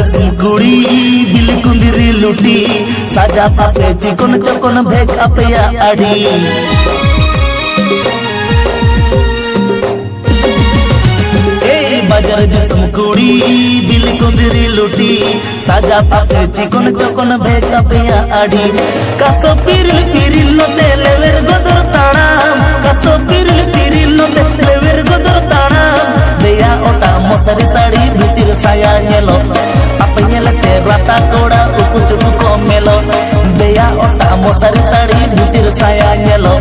जिसम कुड़ी बिल कुंदिरी लुटी साजा पापे चिकन चकन भेक अपया आड़ी बाजार जिसम कुड़ी बिल कुंदिरी लुटी साजा पापे चिकन चकन भेक अपया आड़ी कासो पिरिल पिरिल लोते लेवेर गोदर ताणाम कासो पिरिल पिरिल लोते लेवेर गोदर ताणाम देया ओटा मसारी साड़ी भीतर साया नेलो apa nyelete rata koda ukuc buko melo deya ota mosari sari butir saya nyelo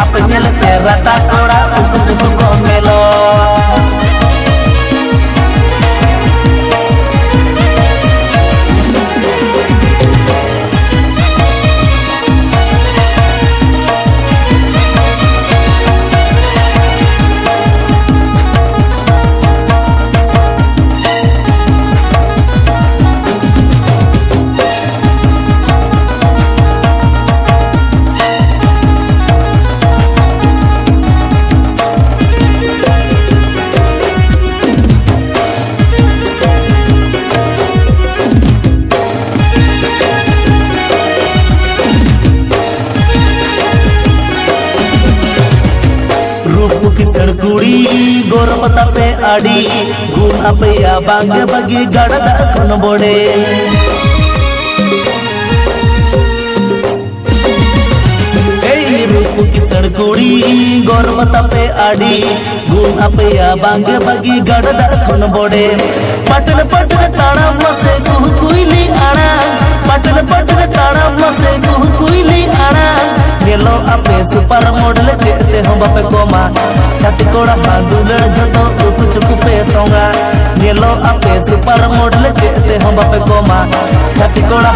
apa nyelete rata koda ukuc buko melo किसड़ कुड़ी गोरपता पे आड़ी गुण अपया बांगे बगी गड़दा खन बोड़े रूप किसड़ कुड़ी गोरपता पे आड़ी गुण अपया बांगे बगी गड़दा खन बोड़े पटन पटन ताड़ा मसे गुह कुइली आड़ा पटन पटन ताड़ा मसे गुह कुइली आड़ा गेलो आपे सुपर मॉडल देते हम बापे कोमा छाती कोड़ा बांधुलड़ जतो कुछ कुपे सोंगा गेलो आपे सुपर मॉडल देते हम बापे कोमा छाती कोड़ा